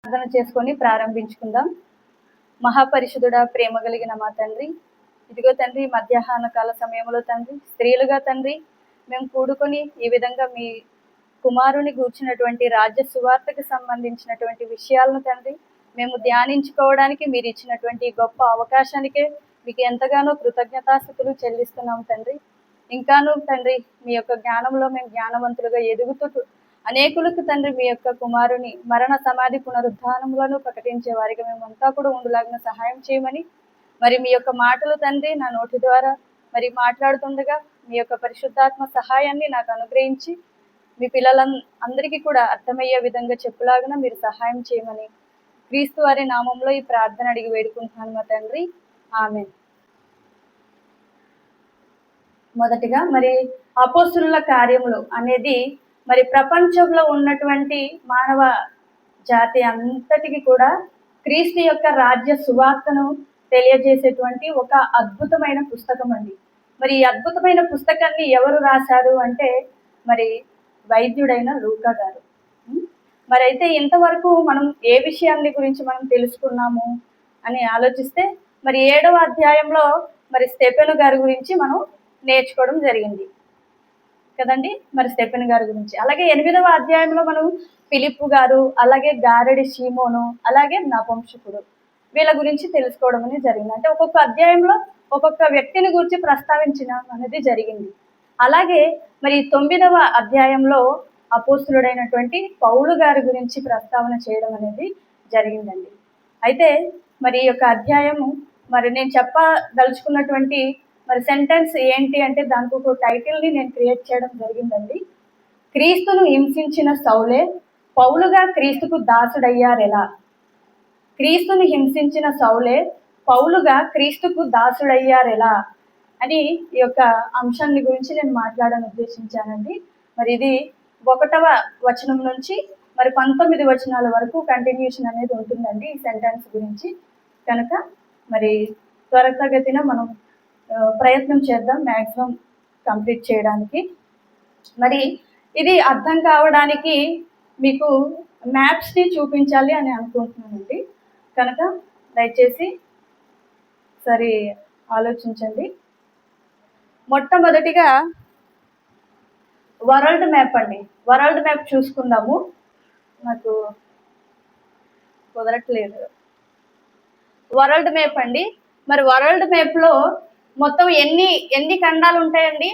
ప్రార్థన చేసుకొని ప్రారంభించుకుందాం. మహాపరిశుద్ధుడా, ప్రేమ కలిగిన మా తండ్రి, ఇదిగో తండ్రి, మధ్యాహ్న కాల సమయంలో తండ్రి, స్త్రీలుగా తండ్రి మేము కూడుకొని ఈ విధంగా మీ కుమారుని గూర్చినటువంటి రాజ్య సువార్తకు సంబంధించినటువంటి విషయాలను తండ్రి మేము ధ్యానించుకోవడానికి మీరు ఇచ్చినటువంటి గొప్ప అవకాశానికే మీకు ఎంతగానో కృతజ్ఞతాస్థుతులు చెల్లిస్తున్నాం తండ్రి. ఇంకాను తండ్రి మీ యొక్క జ్ఞానంలో మేము జ్ఞానవంతులుగా ఎదుగుతూ అనేకులకు తండ్రి మీ యొక్క కుమారుని మరణ సమాధి పునరుద్ధానములను ప్రకటించే వారికి మేమంతా కూడా ఉండులాగిన సహాయం చేయమని, మరి మీ యొక్క మాటలు తండ్రి నా నోటి ద్వారా మరి మాట్లాడుతుండగా మీ యొక్క పరిశుద్ధాత్మ సహాయాన్ని నాకు అనుగ్రహించి మీ పిల్లలందరికీ కూడా అర్థమయ్యే విధంగా చెప్పులాగిన మీరు సహాయం చేయమని క్రీస్తు వారి నామంలో ఈ ప్రార్థన అడిగి వేడుకుంటున్నాను మా తండ్రి, ఆమేన్. మొదటిగా మరి అపోస్తుల కార్యములు అనేది మరి ప్రపంచంలో ఉన్నటువంటి మానవ జాతి అంతటికి కూడా క్రీస్తు యొక్క రాజ్య సువార్తను తెలియజేసేటువంటి ఒక అద్భుతమైన పుస్తకం అండి. మరి ఈ అద్భుతమైన పుస్తకాన్ని ఎవరు రాశారు అంటే మరి వైద్యుడైన లూకా గారు. మరి అయితే ఇంతవరకు మనం ఏ విషయాన్ని గురించి మనం తెలుసుకున్నాము అని ఆలోచిస్తే మరి 7వ అధ్యాయంలో మరి స్టెఫెను గారి గురించి మనం నేర్చుకోవడం జరిగింది కదండి. మరి స్టెఫెన్ గారి గురించి, అలాగే 8వ అధ్యాయంలో మనం ఫిలిప్పు గారు, అలాగే గారెడి షీమోను, అలాగే నపుంసకుడు వీళ్ళ గురించి తెలుసుకోవడం అనేది జరిగింది. అంటే ఒక్కొక్క అధ్యాయంలో ఒక్కొక్క వ్యక్తిని గురించి ప్రస్తావించడం అనేది జరిగింది. అలాగే మరి 9వ అధ్యాయంలో అపోస్తులుడైనటువంటి పౌలు గారి గురించి ప్రస్తావన చేయడం అనేది జరిగిందండి. అయితే మరి ఈ యొక్క అధ్యాయము మరి నేను చెప్పదలుచుకున్నటువంటి మరి సెంటెన్స్ ఏంటి అంటే దానికి ఒక టైటిల్ని నేను క్రియేట్ చేయడం జరిగిందండి. క్రీస్తును హింసించిన సౌలే పౌలుగా క్రీస్తుకు దాసుడయ్యారెలా. క్రీస్తును హింసించిన సౌలే పౌలుగా క్రీస్తుకు దాసుడయ్యారెలా అని ఈ యొక్క అంశాన్ని గురించి నేను మాట్లాడాలని ఉద్దేశించానండి. మరి ఇది 1వ వచనం నుంచి మరి 19 వచనాల వరకు కంటిన్యూషన్ అనేది ఉంటుందండి ఈ సెంటెన్స్ గురించి. కనుక మరి త్వరితగతిన మనం ప్రయత్నం చేద్దాం మ్యాక్సిమం కంప్లీట్ చేయడానికి. మరి ఇది అర్థం కావడానికి మీకు మ్యాప్స్ని చూపించాలి అని అనుకుంటున్నానండి. కనుక దయచేసి సరి ఆలోచించండి. మొట్టమొదటిగా వరల్డ్ మ్యాప్ అండి. వరల్డ్ మ్యాప్ చూసుకుందాము. నాకు కుదరట్లేదు. వరల్డ్ మ్యాప్ అండి. మరి వరల్డ్ మ్యాప్లో మొత్తం ఎన్ని ఖండాలు ఉంటాయండి?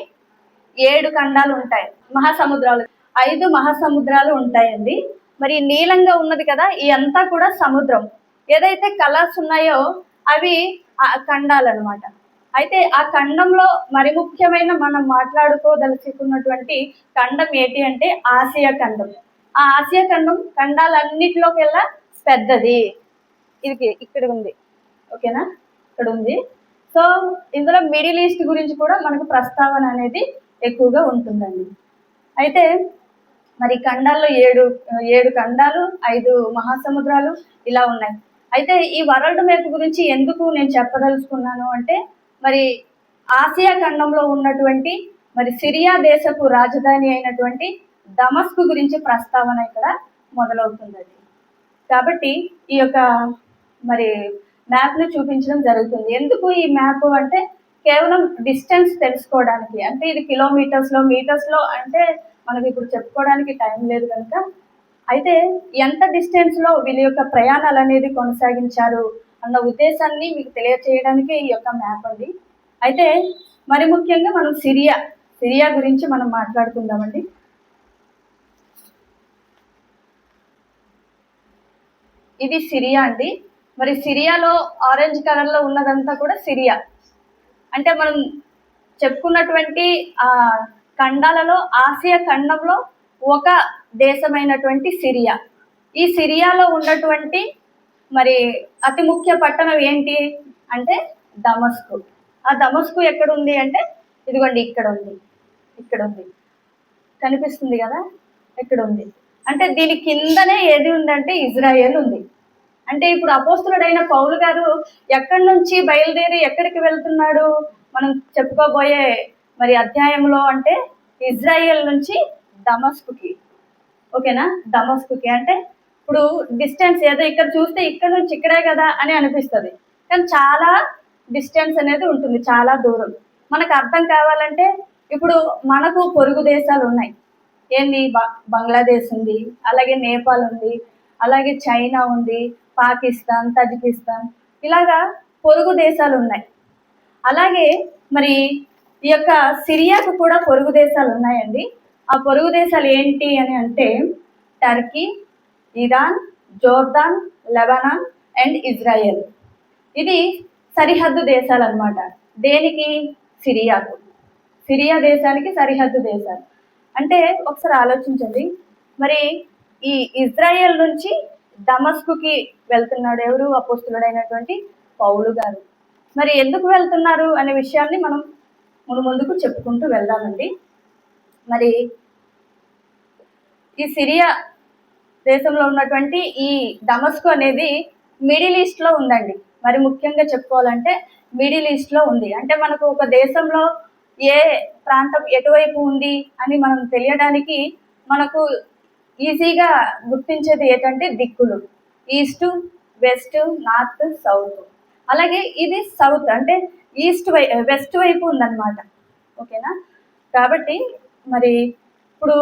7 ఖండాలు ఉంటాయి. మహాసముద్రాలు 5 మహాసముద్రాలు ఉంటాయండి. మరి నీలంగా ఉన్నది కదా, ఈ అంతా కూడా సముద్రం. ఏదైతే కలర్స్ ఉన్నాయో అవి ఖండాలు అన్నమాట. అయితే ఆ ఖండంలో మరి ముఖ్యమైన మనం మాట్లాడుకోదలుచుకున్నటువంటి ఖండం ఏంటి అంటే ఆసియా ఖండం. ఆ ఆసియా ఖండం ఖండాలన్నిటిలోకెల్లా పెద్దది. ఇది ఇక్కడ ఉంది, ఓకేనా, ఇక్కడ ఉంది. సో ఇందులో మిడిల్ ఈస్ట్ గురించి కూడా మనకు ప్రస్తావన అనేది ఎక్కువగా ఉంటుందండి. అయితే మరి ఖండాల్లో 7 ఖండాలు, 5 మహాసముద్రాలు ఇలా ఉన్నాయి. అయితే ఈ వరల్డ్ మ్యాప్ గురించి ఎందుకు నేను చెప్పదలుచుకున్నాను అంటే మరి ఆసియా ఖండంలో ఉన్నటువంటి మరి సిరియా దేశపు రాజధాని అయినటువంటి దమస్కు గురించి ప్రస్తావన ఇక్కడ మొదలవుతుందండి. కాబట్టి ఈ యొక్క మరి మ్యాప్ను చూపించడం జరుగుతుంది. ఎందుకు ఈ మ్యాప్ అంటే కేవలం డిస్టెన్స్ తెలుసుకోవడానికి. అంటే ఇది కిలోమీటర్స్లో మీటర్స్లో అంటే మనకి ఇప్పుడు చెప్పుకోవడానికి టైం లేదు కనుక, అయితే ఎంత డిస్టెన్స్లో వీళ్ళ యొక్క ప్రయాణాలు అనేది కొనసాగించారు అన్న ఉద్దేశాన్ని మీకు తెలియచేయడానికి ఈ యొక్క మ్యాప్ అండి. అయితే మరి ముఖ్యంగా మనం సిరియా గురించి మనం మాట్లాడుకుందామండి. ఇది సిరియా అండి. మరి సిరియాలో ఆరెంజ్ కలర్లో ఉన్నదంతా కూడా సిరియా. అంటే మనం చెప్పుకున్నటువంటి ఆ ఖండాలలో ఆసియా ఖండంలో ఒక దేశమైనటువంటి సిరియా. ఈ సిరియాలో ఉన్నటువంటి మరి అతి ముఖ్య పట్టణం ఏంటి అంటే దమస్కు. ఆ దమస్కు ఎక్కడుంది అంటే ఇదిగోండి ఇక్కడ ఉంది, కనిపిస్తుంది కదా, ఇక్కడ ఉంది. అంటే దీని కిందనే ఏది ఉందంటే ఇజ్రాయెల్ ఉంది. అంటే ఇప్పుడు అపోస్తులుడైన పౌలు గారు ఎక్కడి నుంచి బయలుదేరి ఎక్కడికి వెళ్తున్నాడు మనం చెప్పుకోబోయే మరి అధ్యాయంలో అంటే ఇజ్రాయెల్ నుంచి దమస్కుకి, ఓకేనా, దమస్కుకి అంటే ఇప్పుడు డిస్టెన్స్ ఏదో ఇక్కడ చూస్తే ఇక్కడ నుంచి ఇక్కడే కదా అని అనిపిస్తుంది, కానీ చాలా డిస్టెన్స్ అనేది ఉంటుంది, చాలా దూరం. మనకు అర్థం కావాలంటే ఇప్పుడు మనకు పొరుగు దేశాలు ఉన్నాయి. ఏంది, బంగ్లాదేశ్ ఉంది, అలాగే నేపాల్ ఉంది, అలాగే చైనా ఉంది, పాకిస్తాన్, తజికిస్తాన్, ఇలాగా పొరుగు దేశాలు ఉన్నాయి. అలాగే మరి ఈ యొక్క సిరియాకు కూడా పొరుగు దేశాలు ఉన్నాయండి. ఆ పొరుగు దేశాలు ఏంటి అని అంటే Turkey, Iran, Jordan, Lebanon and Israel. ఇది సరిహద్దు దేశాలు అన్నమాట. దేనికి? సిరియాకు. సిరియా దేశానికి సరిహద్దు దేశాలు. అంటే ఒకసారి ఆలోచించండి, మరి ఈ ఇజ్రాయెల్ నుంచి దమస్కుకి వెళ్తున్నాడు ఎవరు? అపోస్తులుడైనటువంటి పౌలు గారు. మరి ఎందుకు వెళ్తున్నారు అనే విషయాన్ని మనం ముందుకు చెప్పుకుంటూ వెళ్దామండి. మరి ఈ సిరియా దేశంలో ఉన్నటువంటి ఈ దమస్కు అనేది మిడిల్ ఈస్ట్లో ఉందండి. మరి ముఖ్యంగా చెప్పుకోవాలంటే మిడిల్ ఈస్ట్లో ఉంది. అంటే మనకు ఒక దేశంలో ఏ ప్రాంతం ఎటువైపు ఉంది అని మనం తెలియడానికి మనకు ఈజీగా గుర్తించేది ఏంటంటే దిక్కులు, ఈస్ట్, వెస్ట్, నార్త్, సౌత్. అలాగే ఇది సౌత్ అంటే వెస్ట్ వైపు ఉందన్నమాట. ఓకేనా? కాబట్టి మరి ఇప్పుడు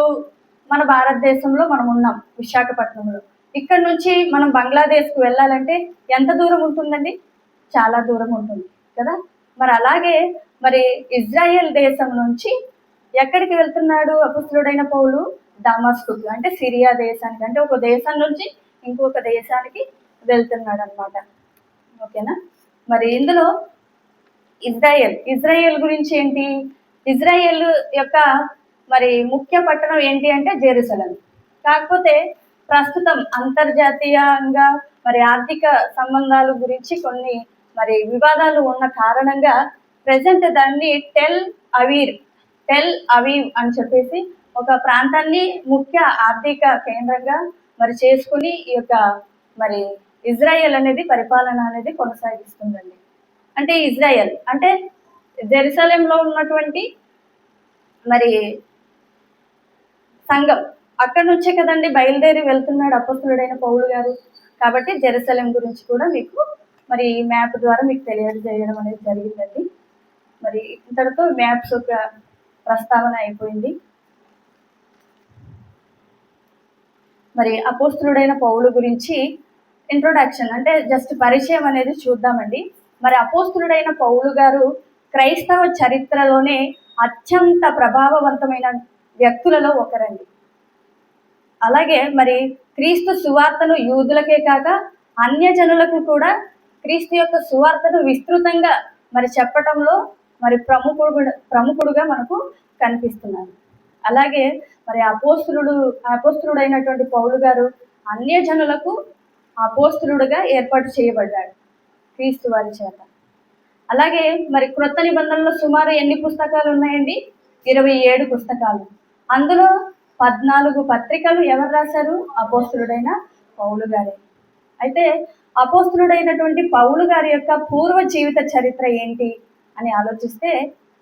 మన భారతదేశంలో మనం ఉన్నాం, విశాఖపట్నంలో. ఇక్కడ నుంచి మనం బంగ్లాదేశ్కు వెళ్ళాలంటే ఎంత దూరం ఉంటుందండి? చాలా దూరం ఉంటుంది కదా. మరి అలాగే మరి ఇజ్రాయెల్ దేశం నుంచి ఎక్కడికి వెళ్తున్నాడు అపోస్తలుడైన పౌలు? దమస్కుకి, అంటే సిరియా దేశానికి. అంటే ఒక దేశం నుంచి ఇంకొక దేశానికి వెళ్తున్నాడు అనమాట. ఓకేనా? మరి ఇందులో ఇజ్రాయెల్ గురించి ఏంటి? ఇజ్రాయెల్ యొక్క మరి ముఖ్య పట్టణం ఏంటి అంటే జెరూసలేం. కాకపోతే ప్రస్తుతం అంతర్జాతీయంగా మరి ఆర్థిక సంబంధాల గురించి కొన్ని మరి వివాదాలు ఉన్న కారణంగా ప్రజెంట్ దాన్ని టెల్ అవీవ్ అని చెప్పేసి ఒక ప్రాంతాన్ని ముఖ్య ఆర్థిక కేంద్రంగా మరి చేసుకుని ఈ యొక్క మరి ఇజ్రాయెల్ అనేది పరిపాలన అనేది కొనసాగిస్తుందండి. అంటే ఇజ్రాయెల్ అంటే జెరూసలేంలో ఉన్నటువంటి మరి సంఘం, అక్కడ నుంచే కదండి బయలుదేరి వెళ్తున్నాడు అపోస్తలుడైన పౌలు గారు. కాబట్టి జెరూసలేం గురించి కూడా మీకు మరి ఈ మ్యాప్ ద్వారా మీకు తెలియజేయడం అనేది జరిగిందండి. మరి ఇంతటితో మ్యాప్స్ యొక్క ప్రస్తావన అయిపోయింది. మరి అపోస్తలుడైన పౌలు గురించి ఇంట్రొడక్షన్ అంటే జస్ట్ పరిచయం అనేది చూద్దామండి. మరి అపోస్తలుడైన పౌలు గారు క్రైస్తవ చరిత్రలోనే అత్యంత ప్రభావవంతమైన వ్యక్తులలో ఒకరండి. అలాగే మరి క్రీస్తు సువార్తను యూదులకే కాక అన్యజనులకు కూడా క్రీస్తు యొక్క సువార్తను విస్తృతంగా మరి చెప్పటంలో మరి ప్రముఖుడుగా మనకు కనిపిస్తున్నారు. అలాగే మరి అపోస్తలుడైనటువంటి పౌలు గారు అన్యజనులకు అపోస్తలుడుగా ఏర్పాటు చేయబడ్డాడు క్రీస్తు వారి చేత. అలాగే మరి క్రొత్త నిబంధనలో సుమారు ఎన్ని పుస్తకాలు ఉన్నాయండి? 27 పుస్తకాలు. అందులో 14 పత్రికలు ఎవరు రాశారు? అపోస్తలుడైన పౌలు గారే. అయితే అపోస్తలుడైనటువంటి పౌలు గారి యొక్క పూర్వ జీవిత చరిత్ర ఏంటి అని ఆలోచిస్తే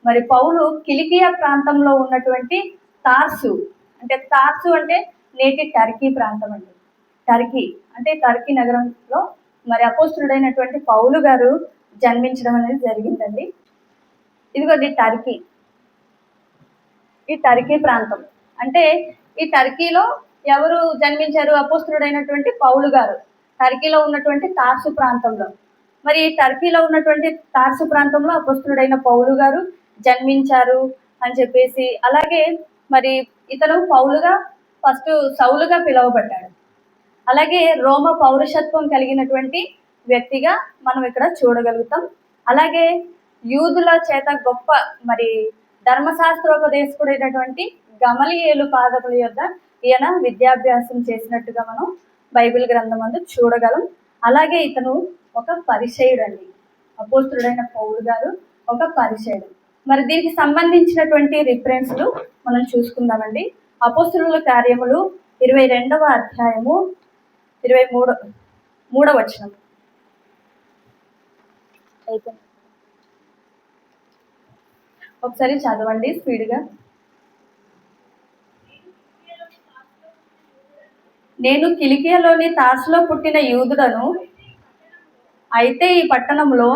మరి పౌలు కిలికియా ప్రాంతంలో ఉన్నటువంటి తార్సు అంటే నేటి టర్కీ ప్రాంతం అండి. టర్కీ నగరంలో మరి అపోస్తలుడైనటువంటి పౌలు గారు జన్మించడం అనేది జరిగిందండి. ఇదిగోండి టర్కీ, ఈ టర్కీ ప్రాంతం. అంటే ఈ టర్కీలో ఎవరు జన్మించారు? అపోస్తలుడైనటువంటి పౌలు గారు టర్కీలో ఉన్నటువంటి తార్సు ప్రాంతంలో. మరి టర్కీలో ఉన్నటువంటి తార్సు ప్రాంతంలో అపోస్తలుడైన పౌలు గారు జన్మించారు అని చెప్పేసి, అలాగే మరి ఇతను పౌలుగా ఫస్ట్ సౌలుగా పిలువబడ్డాడు. అలాగే రోమ పౌరసత్వం కలిగినటువంటి వ్యక్తిగా మనం ఇక్కడ చూడగలుగుతాం. అలాగే యూదుల చేత గొప్ప మరి ధర్మశాస్త్రోపదేశకుడైనటువంటి గమలియేలు పాదముల యొద్ద ఈయన విద్యాభ్యాసం చేసినట్టుగా మనం బైబిల్ గ్రంథం అందు చూడగలం. అలాగే ఇతను ఒక పరిచయుడు అండి. అపోస్తలుడైన పౌలు గారు ఒక పరిచయుడు. మరి దీనికి సంబంధించినటువంటి రిఫరెన్స్లు మనం చూసుకుందామండి. అపోస్తలుల కార్యములు 22వ అధ్యాయము 23వ వచనం. అయిపోయింది, ఒకసారి చదవండి స్పీడ్గా. నేను కిలికియలోని తార్సులో పుట్టిన యూదుడను, అయితే ఈ పట్టణంలో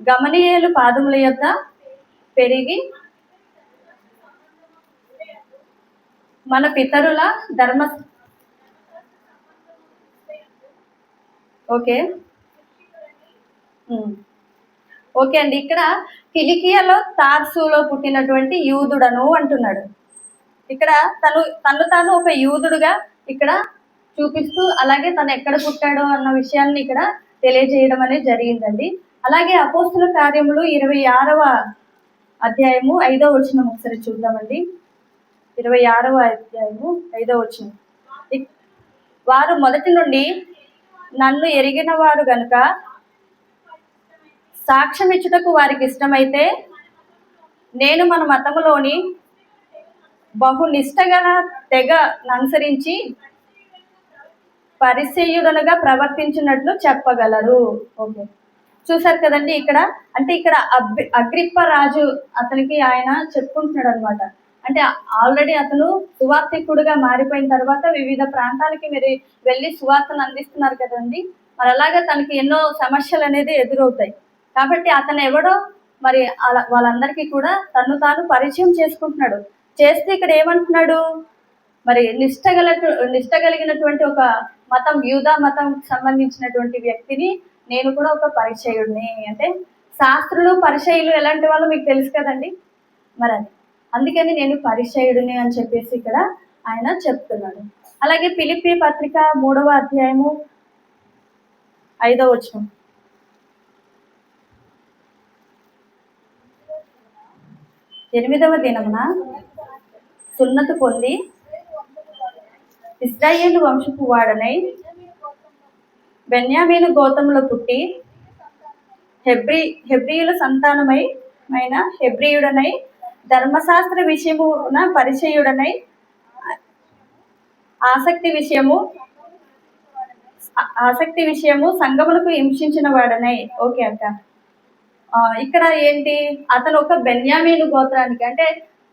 గమలీయేలు పాదముల యొద్ద పెరిగి మన పితరుల ధర్మ ఓకే ఓకే అండి. ఇక్కడ కిలికియాలో తార్సులో పుట్టినటువంటి యూదుడను అంటున్నాడు. ఇక్కడ తను తాను ఒక యూదుడుగా ఇక్కడ చూపిస్తూ, అలాగే తను ఎక్కడ పుట్టాడో అన్న విషయాన్ని ఇక్కడ తెలియజేయడం అనేది జరిగిందండి. అలాగే అపోస్తుల కార్యములు 26వ అధ్యాయము 5వ వచనం ఒకసారి చూద్దామండి. 26వ అధ్యాయము 5వ వచనం. వారు మొదటి నుండి నన్ను ఎరిగిన వారు గనుక సాక్ష్యం ఇచ్చుటకు వారికి ఇష్టమైతే నేను మన మతములోని బహు నిష్టగల తెగ అనుసరించి పరిసయ్యుడనుగా ప్రవర్తించినట్లు చెప్పగలరు. ఓకే, చూసారు కదండి. ఇక్కడ అగ్రిప్ప రాజు అతనికి ఆయన చెప్పుకుంటున్నాడు అనమాట. అంటే ఆల్రెడీ అతను సువార్థికుడుగా మారిపోయిన తర్వాత వివిధ ప్రాంతాలకి మీరు వెళ్ళి సువార్తను అందిస్తున్నారు కదండి. మరి అలాగే తనకి ఎన్నో సమస్యలు అనేది ఎదురవుతాయి. కాబట్టి అతను ఎవడో మరి వాళ్ళందరికీ కూడా తను తాను పరిచయం చేసుకుంటున్నాడు. చేస్తే ఇక్కడ ఏమంటున్నాడు, మరి నిష్ట కలిగినటువంటి ఒక మతం, యూదా మతం సంబంధించినటువంటి వ్యక్తిని నేను కూడా ఒక పరిచయుడిని. అంటే శాస్త్రులు పరిచయులు ఎలాంటి వాళ్ళు మీకు తెలుసు కదండి. మరి అది అందుకని నేను పరిచయుడిని అని చెప్పేసి ఇక్కడ ఆయన చెప్తున్నాడు. అలాగే ఫిలిప్పీ పత్రిక 3వ అధ్యాయము 5వ వచనం. 8వ దినమున సున్నతి పొంది ఇశ్రాయేలు వంశపు వాడనై బెన్యామీను గోత్రములో పుట్టి హెబ్రీయుల సంతానమైన హెబ్రీయుడనై ధర్మశాస్త్ర విషయమున పరిచయుడనై ఆసక్తి విషయము సంగములకు హింసించిన వాడనై. ఓకే అక్క, ఇక్కడ ఏంటి, అతను ఒక బెన్యామీను గోత్రానికి, అంటే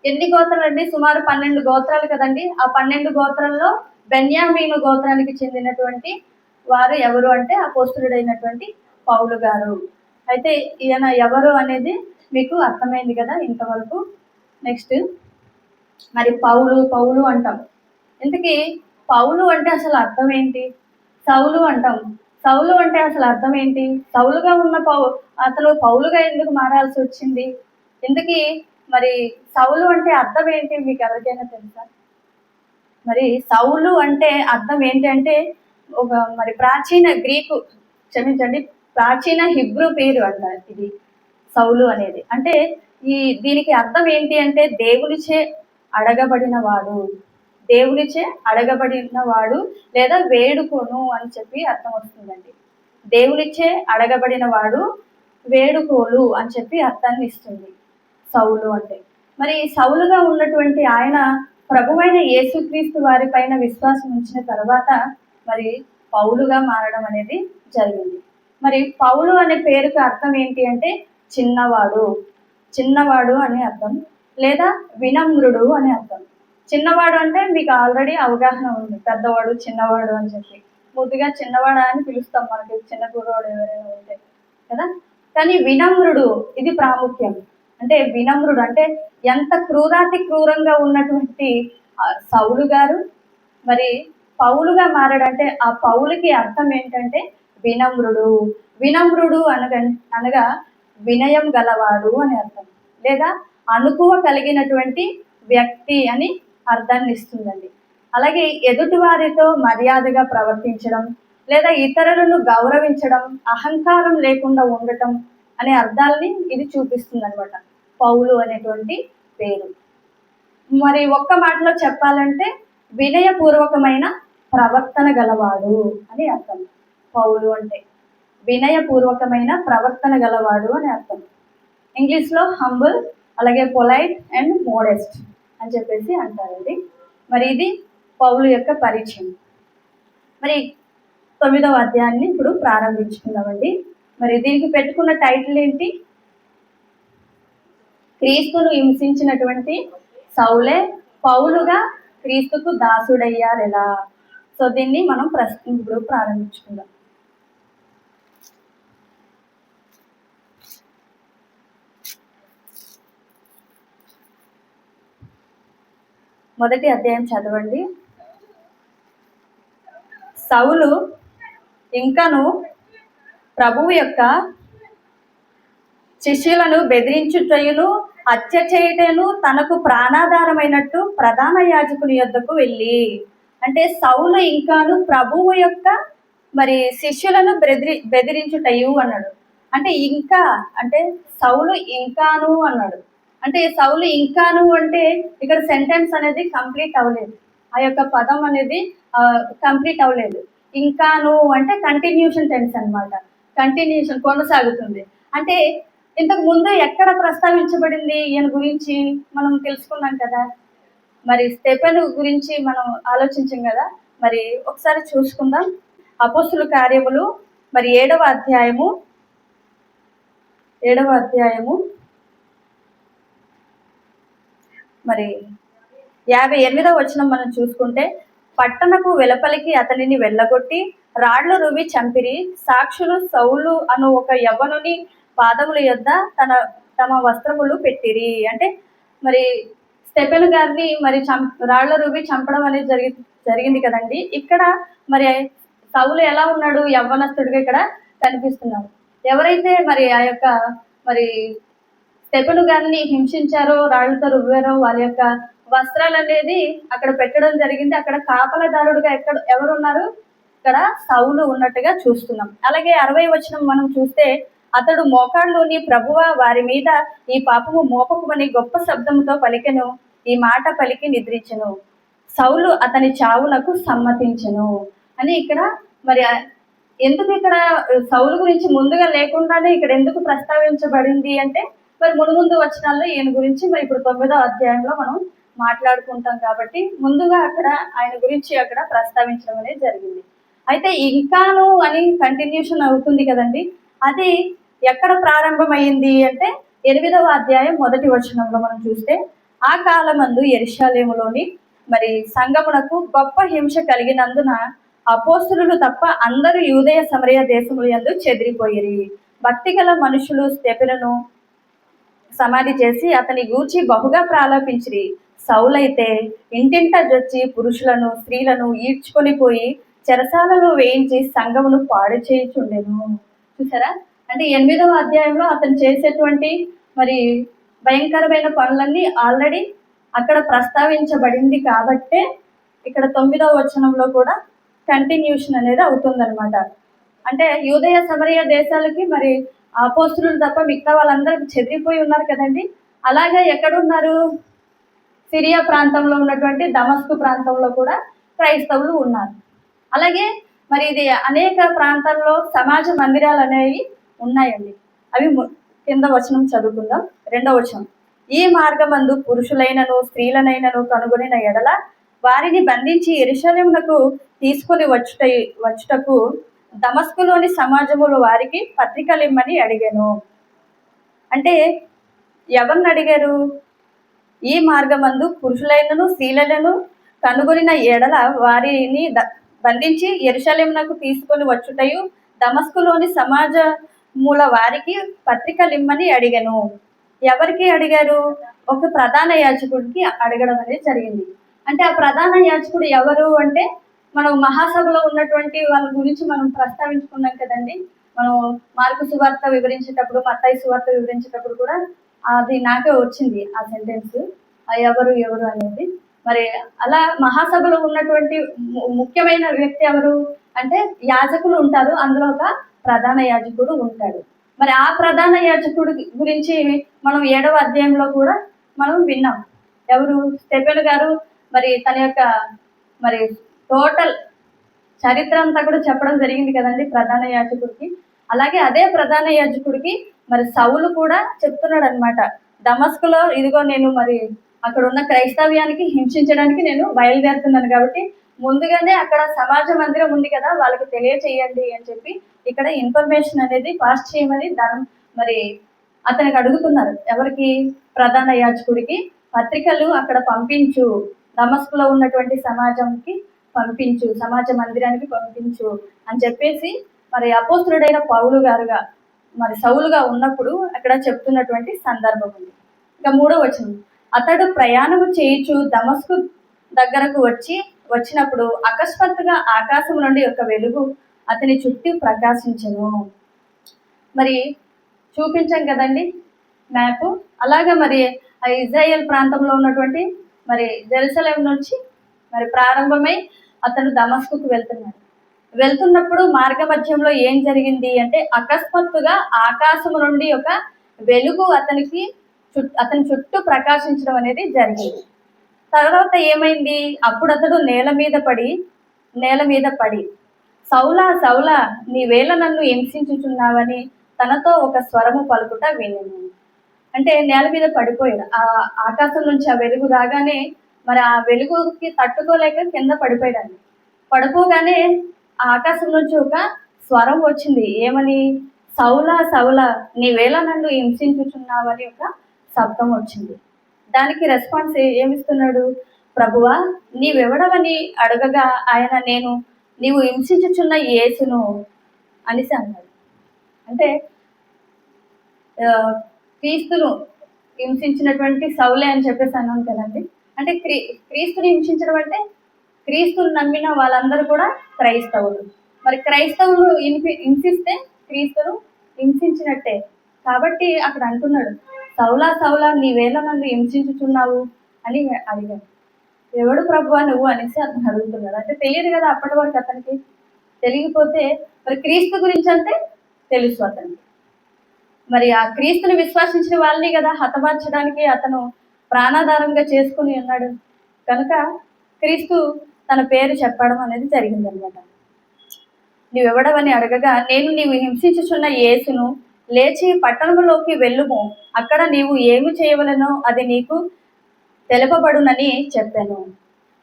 ఎన్ని గోత్రాలు అండి, సుమారు 12 గోత్రాలు కదండి. ఆ 12 గోత్రాల్లో బెన్యామీను గోత్రానికి చెందినటువంటి వారు ఎవరు అంటే అపోస్తలుడైనటువంటి పౌలు గారు. అయితే ఈయన ఎవరు అనేది మీకు అర్థమైంది కదా ఇంతవరకు. నెక్స్ట్ మరి పౌలు అంటాం. ఇంతకీ పౌలు అంటే అసలు అర్థం ఏంటి? సౌలు అంటాం. సౌలు అంటే అసలు అర్థం ఏంటి? సౌలుగా ఉన్న అతను పౌలుగా ఎందుకు మారాల్సి వచ్చింది? ఎందుకు మరి సౌలు అంటే అర్థం ఏంటి మీకు ఎవరికైనా తెలుసా? మరి సౌలు అంటే అర్థం ఏంటి అంటే ఒక మరి ప్రాచీన హిబ్రూ పేరు అంటారు ఇది సౌలు అనేది. అంటే దీనికి అర్థం ఏంటి అంటే దేవునిచే అడగబడిన వాడు లేదా వేడుకోను అని చెప్పి అర్థం వస్తుందండి. దేవునిచే అడగబడిన వాడు, వేడుకోలు అని చెప్పి అర్థాన్ని ఇస్తుంది సౌలు అంటే. మరి సౌలుగా ఉన్నటువంటి ఆయన ప్రభువైన యేసుక్రీస్తు వారి పైన విశ్వాసం ఉంచిన తర్వాత మరి పౌలుగా మారడం అనేది జరిగింది. మరి పౌలు అనే పేరుకి అర్థం ఏంటి అంటే చిన్నవాడు అనే అర్థం, లేదా వినమ్రుడు అనే అర్థం. చిన్నవాడు అంటే మీకు ఆల్రెడీ అవగాహన ఉంది, పెద్దవాడు చిన్నవాడు అని చెప్పి ముద్దుగా చిన్నవాడా అని పిలుస్తాం మనకి చిన్న కుర్రవాడు ఎవరైనా ఉంటే కదా. కానీ వినమ్రుడు, ఇది ప్రాముఖ్యం. అంటే వినమ్రుడు అంటే ఎంత క్రూరంగా ఉన్నటువంటి సౌలు గారు మరి పౌలుగా మారాడంటే ఆ పౌలుకి అర్థం ఏంటంటే వినమ్రుడు అనగా వినయం గలవాడు అని అర్థం, లేదా అనుకువ కలిగినటువంటి వ్యక్తి అని అర్థాన్ని ఇస్తుందండి. అలాగే ఎదుటి వారితో మర్యాదగా ప్రవర్తించడం, లేదా ఇతరులను గౌరవించడం, అహంకారం లేకుండా ఉండటం అనే అర్థాలని ఇది చూపిస్తుంది అనమాట పౌలు అనేటువంటి పేరు. మరి ఒక్క మాటలో చెప్పాలంటే వినయపూర్వకమైన ప్రవర్తన గలవాడు అని అర్థం. పౌలు అంటే వినయపూర్వకమైన ప్రవర్తన గలవాడు అని అర్థం. ఇంగ్లీష్లో హంబుల్, అలాగే పొలైట్ అండ్ మోడెస్ట్ అని చెప్పేసి అంటారండి. మరి ఇది పౌలు యొక్క పరిచయం. మరి 9వ అధ్యాయాన్ని ఇప్పుడు ప్రారంభించుకుందామండి. మరి దీనికి పెట్టుకున్న టైటిల్ ఏంటి? క్రీస్తును హింసించినటువంటి సౌలే పౌలుగా క్రీస్తుకు దాసుడయ్యారు ఎలా? సో దీన్ని మనం ఇప్పుడు ప్రారంభించుకుందాం. మొదటి అధ్యాయం చదవండి. సౌలు ఇంకను ప్రభువు యొక్క శిష్యులను బెదిరించుటయును హత్య చేయటను తనకు ప్రాణాధారమైనట్టు ప్రధాన యాజకుని యొద్దకు వెళ్ళి, అంటే సౌలు ఇంకాను ప్రభువు యొక్క మరి శిష్యులను బెదిరించుటయు అన్నాడు. అంటే ఇంకా అంటే సౌలు ఇంకాను అన్నాడు. అంటే సౌలు ఇంకాను అంటే ఇక్కడ సెంటెన్స్ అనేది కంప్లీట్ అవ్వలేదు, ఆ యొక్క పదం అనేది కంప్లీట్ అవ్వలేదు. ఇంకాను అంటే కంటిన్యూషన్ టెన్స్ అన్నమాట, కంటిన్యూషన్ కొనసాగుతుంది. అంటే ఇంతకు ముందు ఎక్కడ ప్రస్తావించబడింది ఈయన గురించి మనం తెలుసుకున్నాం కదా, మరి స్టెఫెను గురించి మనం ఆలోచించాం కదా. మరి ఒకసారి చూసుకుందాం. అపోస్తుల కార్యములు మరి 7వ అధ్యాయము మరి 58వ వచనం మనం చూసుకుంటే, పట్టణపు వెలుపలికి అతనిని వెళ్ళగొట్టి రాళ్లు రువి చంపిరి. సాక్షులు సౌలు అను ఒక యవ్వనుని పాదముల యొద్ద తమ వస్త్రములు పెట్టిరి. అంటే మరి స్టెఫెను గారిని మరి రాళ్ల రువి చంపడం అనేది జరిగింది కదండి. ఇక్కడ మరి సౌలు ఎలా ఉన్నాడు? యవ్వనస్తుడిగా ఇక్కడ కనిపిస్తున్నాడు. ఎవరైతే మరి ఆ యొక్క మరి స్టెఫెను గారిని హింసించారో, రాళ్లతో రువ్వారో, వాళ్ళ యొక్క వస్త్రాలు అనేది అక్కడ పెట్టడం జరిగింది. అక్కడ కాపలదారుడుగా ఎవరున్నారు? ఇక్కడ సౌలు ఉన్నట్టుగా చూస్తున్నాం. అలాగే 60వ వచనం మనం చూస్తే, అతడు మోకాళ్ళలోని ప్రభువా వారి మీద ఈ పాపము మోపకుమని గొప్ప శబ్దంతో పలికెను. ఈ మాట పలికి నిద్రించెను. సౌలు అతని చావునకు సమ్మతించెను అని ఇక్కడ మరి ఎందుకు ఇక్కడ సౌలు గురించి ముందుగా లేకుండానే ఇక్కడ ఎందుకు ప్రస్తావించబడింది అంటే, మరి ముందు వచనాల్లో ఈయన గురించి మరి ఇప్పుడు 9వ అధ్యాయంలో మనం మాట్లాడుకుంటాం కాబట్టి ముందుగా అక్కడ ఆయన గురించి అక్కడ ప్రస్తావించడం అనేది జరిగింది. అయితే ఇంకాను అని కంటిన్యూషన్ అవుతుంది కదండి. అది ఎక్కడ ప్రారంభమైంది అంటే 8వ అధ్యాయం 1వ వచనంలో మనం చూస్తే, ఆ కాలమందు యెరూషలేములోని మరి సంగమునకు గొప్ప హింస కలిగినందున అపోస్తులు తప్ప అందరూ యూదయ సమరయ దేశముల యందు చెదిరిపోయిరి. భక్తిగల మనుషులు స్టెఫెనును సమాధి చేసి అతని గూర్చి బహుగా ప్రాలాపించిరి. సౌలైతే ఇంటింట జొచ్చి పురుషులను స్త్రీలను ఈడ్చుకొని పోయి చెరసాలలో వేయించి సంఘమును పాడు చేయుచుండెను. చూసారా? అంటే 8వ అధ్యాయంలో అతను చేసేటువంటి మరి భయంకరమైన పనులన్నీ ఆల్రెడీ అక్కడ ప్రస్తావించబడింది కాబట్టే ఇక్కడ 9వ వచనంలో కూడా కంటిన్యూషన్ అనేది అవుతుందన్నమాట. అంటే యూదయ సమరయ దేశాలకి మరి అపోస్తులు తప్ప మిగతా వాళ్ళందరూ చెదిరిపోయి ఉన్నారు కదండి. అలాగే ఎక్కడున్నారు? సిరియా ప్రాంతంలో ఉన్నటువంటి దమస్కు ప్రాంతంలో కూడా క్రైస్తవులు ఉన్నారు. అలాగే మరి ఇది అనేక ప్రాంతాల్లో సమాజ మందిరాలు అనేవి ఉన్నాయండి. అవి కింద వచనం చదువుకుందాం. 2వ వచనం, ఈ మార్గమందు పురుషులైనను స్త్రీలనైనను కనుగొనిన ఎడల వారిని బంధించి యెరూషలేమునకు తీసుకొని వచ్చుటకు దమస్కులోని సమాజములు వారికి పత్రికలు ఇమ్మని అడిగాను. అంటే ఎవరిని అడిగారు? ఈ మార్గమందు పురుషులైనను స్త్రీలను కనుగొనిన ఎడల వారిని బంధించి యెరూషలేమునకు తీసుకొని వచ్చుటయు దమస్కులోని సమాజముల వారికి పత్రికలు ఇమ్మని అడిగాను. ఎవరికి అడిగారు? ఒక ప్రధాన యాజకుడికి అడగడం అనేది జరిగింది. అంటే ఆ ప్రధాన యాజకుడు ఎవరు అంటే, మనం మహాసభలో ఉన్నటువంటి వాళ్ళ గురించి మనం ప్రస్తావించుకున్నాం కదండి. మనం మార్కు సువార్త వివరించేటప్పుడు, మత్తయి సువార్త వివరించేటప్పుడు కూడా అది నాకే వచ్చింది ఆ సెంటెన్స్, ఎవరు అనేది. మరి అలా మహాసభలో ఉన్నటువంటి ముఖ్యమైన వ్యక్తి ఎవరు అంటే యాజకులు ఉంటారు, అందులో ఒక ప్రధాన యాజకుడు ఉంటాడు. మరి ఆ ప్రధాన యాజకుడు గురించి మనం 7వ అధ్యాయంలో కూడా మనం విన్నాం. ఎవరు? స్టెఫెను గారు మరి తన యొక్క మరి టోటల్ చరిత్ర అంతా కూడా చెప్పడం జరిగింది కదండి ప్రధాన యాజకుడికి. అలాగే అదే ప్రధాన యాజకుడికి మరి సౌలు కూడా చెప్తున్నాడు అనమాట, దమస్కులో ఇదిగో నేను మరి అక్కడ ఉన్న క్రైస్తవ్యానికి హింసించడానికి నేను బయలుదేరుతున్నాను కాబట్టి ముందుగానే అక్కడ సమాజ మందిరం ఉంది కదా, వాళ్ళకి తెలియచేయండి అని చెప్పి ఇక్కడ ఇన్ఫర్మేషన్ అనేది పాస్ చేయమని మరి అతనికి అడుగుతున్నారు. ఎవరికి? ప్రధాన యాజకుడికి పత్రికలు అక్కడ పంపించు, దమస్కులో ఉన్నటువంటి సమాజ మందిరానికి పంపించు అని చెప్పేసి మరి అపోస్తులుడైన పౌలు గారుగా మరి సౌలుగా ఉన్నప్పుడు అక్కడ చెప్తున్నటువంటి సందర్భం ఉంది. ఇంకా 3వ వచనం, అతడు ప్రయాణము చేయుచు దమస్కు దగ్గరకు వచ్చినప్పుడు అకస్మాత్తుగా ఆకాశం నుండి ఒక వెలుగు అతని చుట్టూ ప్రకాశించెను. మరి చూపించాం కదండి మ్యాప్. అలాగా మరి ఆ ఇజ్రాయెల్ ప్రాంతంలో ఉన్నటువంటి మరి జెరూసలేం నుంచి మరి ప్రారంభమై అతను దమస్కుకు వెళ్తున్నప్పుడు మార్గ మధ్యంలో ఏం జరిగింది అంటే అకస్మాత్తుగా ఆకాశం నుండి ఒక వెలుగు అతని చుట్టూ ప్రకాశించడం అనేది జరిగింది. తర్వాత ఏమైంది, అప్పుడు అతడు నేల మీద పడి సౌలా సౌలా నీవేళ నన్ను హింసించుచున్నావని తనతో ఒక స్వరము పలుకుట వినెను. అంటే నేల మీద పడిపోయాడు. ఆ ఆకాశం నుంచి ఆ వెలుగు రాగానే మరి ఆ వెలుగుకి తట్టుకోలేక కింద పడిపోయాడు. పడిపోగానే ఆ ఆకాశం నుంచి ఒక స్వరం వచ్చింది. ఏమని? సౌలా సౌలా నీవేళ నన్ను హింసించుచున్నావని ఒక శబ్దం వచ్చింది. దానికి రెస్పాన్స్ ఏమిస్తున్నాడు? ప్రభువా నీవెవడవని అడగగా ఆయన నీవు హింసించుచున్న యేసును అనేసి అన్నాడు. అంటే క్రీస్తును హింసించినటువంటి సౌలే అని చెప్పేసి అన్నాను కదండి. అంటే క్రీస్తుని హింసించడం అంటే క్రీస్తుని నమ్మిన వాళ్ళందరూ కూడా క్రైస్తవులు. మరి క్రైస్తవులు హింసిస్తే క్రీస్తును హింసించినట్టే. కాబట్టి అక్కడ అంటున్నాడు, సౌలా సౌలా నీవేళ నన్ను హింసించుచున్నావు అని అడిగాడు. ఎవడు ప్రభువా నువ్వు అనేసి అతను అడుగుతున్నాడు. అంటే తెలియదు కదా అప్పటి వరకు అతనికి. తెలియకపోతే మరి క్రీస్తు గురించి అంటే తెలుసు అతనికి. మరి ఆ క్రీస్తుని విశ్వాసించిన వాళ్ళని కదా హతమార్చడానికి అతను ప్రాణాధారంగా చేసుకుని ఉన్నాడు. కనుక క్రీస్తు తన పేరు చెప్పడం అనేది జరిగిందనమాట. నీవెవడవని అడగగా నీవు హింసించుచున్న యేసును లేచి పట్టణంలోకి వెళ్ళుము, అక్కడ నీవు ఏమి చేయవలనో అది నీకు తెలుపబడునని చెప్పాను.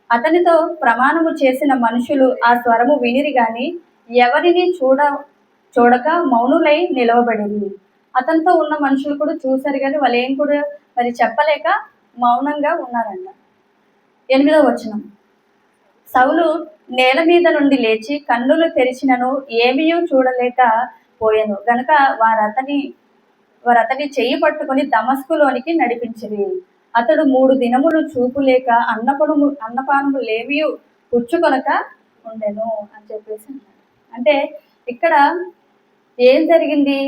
అతనితో ప్రమాణము చేసిన మనుషులు ఆ స్వరము వినిరి గాని ఎవరిని చూడక మౌనులై నిలవబడింది. అతనితో ఉన్న మనుషులు కూడా చూశారు కానీ వాళ్ళు ఏం కూడా మరి చెప్పలేక మౌనంగా ఉన్నారంట. 8వ వచనం, సౌలు నేల మీద నుండి లేచి కన్నులు తెరిచినను ఏమీయూ చూడలేక పోయాను గనుక వారతని చెయ్యి పట్టుకొని దమస్కులోనికి నడిపించిరి. అతడు 3 దినములు చూపు లేక అన్నపానము లేవియు పుచ్చుకొనక ఉండెను అని చెప్పేసి అన్నాడు. అంటే ఇక్కడ ఏం జరిగింది?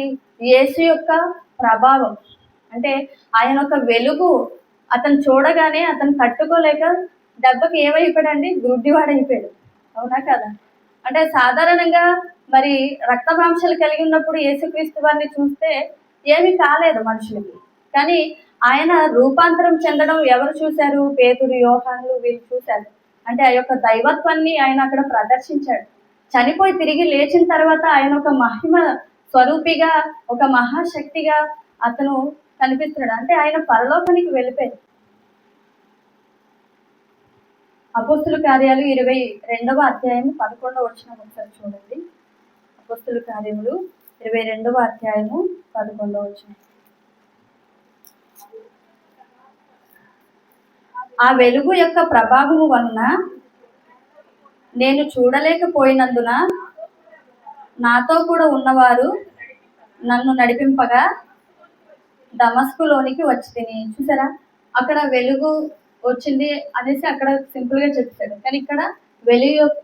యేసు యొక్క ప్రభావం అంటే ఆయన ఒక వెలుగు అతను చూడగానే అతను తట్టుకోలేక దెబ్బకి ఏమైపోయాడండి? గుడ్డివాడైపోయాడు. అవునా కదా? అంటే సాధారణంగా మరి రక్త మాంసాలు కలిగి ఉన్నప్పుడు యేసుక్రీస్తు వారిని చూస్తే ఏమీ కాలేదు మనుషులకి. కానీ ఆయన రూపాంతరం చెందడం ఎవరు చూశారు? పేతురు, యోహానులు వీళ్ళు చూశారు. అంటే ఆ యొక్క దైవత్వాన్ని ఆయన అక్కడ ప్రదర్శించాడు. చనిపోయి తిరిగి లేచిన తర్వాత ఆయన ఒక మహిమ స్వరూపిగా, ఒక మహాశక్తిగా అతను కనిపిస్తున్నాడు. అంటే ఆయన పరలోకానికి వెళ్ళిపోయాడు. అపోస్తుల కార్యాలు 22వ అధ్యాయము 11వ వచనం ఒకసారి చూడండి. అపోస్తుల కార్యములు 22వ అధ్యాయము 11వ వచనం. ఆ వెలుగు యొక్క ప్రభావము వలన నేను చూడలేకపోయినందున నాతో కూడా ఉన్నవారు నన్ను నడిపింపగా దమస్కులోనికి వచ్చి తిని. చూసారా, అక్కడ వెలుగు వచ్చింది అనేసి అక్కడ సింపుల్ గా చెప్పాడు. కానీ ఇక్కడ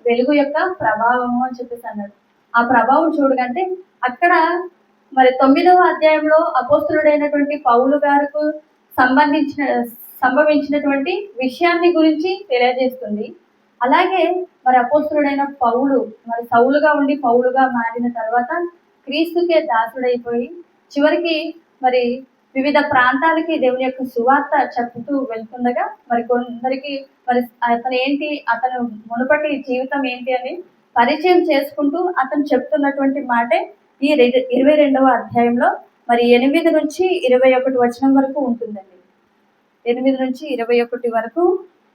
వెలుగు యొక్క ప్రభావము అని చెప్పేసి అన్నాడు. ఆ ప్రభావం చూడకంటే అక్కడ మరి 9వ అధ్యాయంలో అపోస్తులుడైనటువంటి పౌలు గారికి సంభవించినటువంటి విషయాన్ని గురించి తెలియజేస్తుంది. అలాగే మరి అపోస్తులుడైన పౌలు మరి సౌలుగా ఉండి పౌలుగా మారిన తర్వాత క్రీస్తుకే దాసుడైపోయి చివరికి మరి వివిధ ప్రాంతాలకి దేవుని యొక్క సువార్త చెప్పుతూ వెళ్తుండగా మరి కొందరికి మరి అతను మునుపటి జీవితం ఏంటి అని పరిచయం చేసుకుంటూ అతను చెప్తున్నటువంటి మాటే ఈ 22వ అధ్యాయంలో మరి 8 నుంచి 21 వచనం వరకు ఉంటుందండి. 8 నుంచి 21 వరకు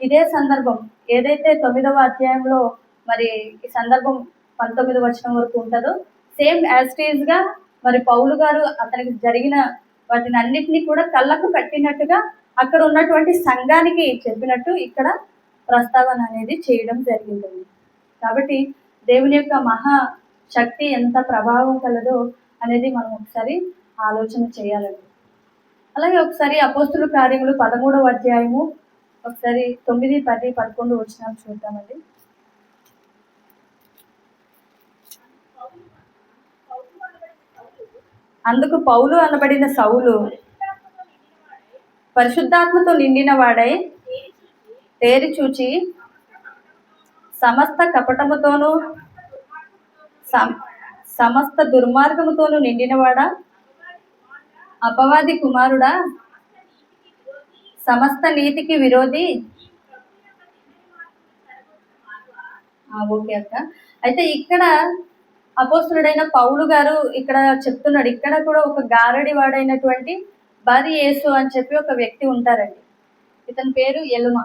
ఇదే సందర్భం. ఏదైతే 9వ అధ్యాయంలో మరి ఈ సందర్భం 19వ వచనం వరకు ఉంటుందో సేమ్ యాజ్ ఇట్ ఈజ్ గా మరి పౌలు గారు అతనికి జరిగిన వాటిని అన్నిటినీ కూడా కళ్ళకు కట్టినట్టుగా అక్కడ ఉన్నటువంటి సంఘానికి చెప్పినట్టు ఇక్కడ ప్రస్తావన అనేది చేయడం జరిగిందండి. కాబట్టి దేవుని యొక్క మహా శక్తి ఎంత ప్రభావం కలదో అనేది మనం ఒకసారి ఆలోచన చేయాలండి. అలాగే ఒకసారి అపోస్తుల కార్యములు 13వ అధ్యాయము ఒకసారి 9, 10, 11 వచనాలు చూద్దామండి. అందుకు పౌలు అనబడిన సౌలు పరిశుద్ధాత్మతో నిండిన వాడై తేరి చూచి సమస్త కపటముతోనూ సమస్త దుర్మార్గముతోనూ నిండినవాడా, అపవాది కుమారుడా, సమస్త నీతికి విరోధి. ఓకే అక్క. అయితే ఇక్కడ అపోస్తులుడైన పౌలు గారు ఇక్కడ చెప్తున్నాడు, ఇక్కడ కూడా ఒక గారడి వాడైనటువంటి బరి యేసు అని చెప్పి ఒక వ్యక్తి ఉంటారండి. ఇతని పేరు ఎలుమ.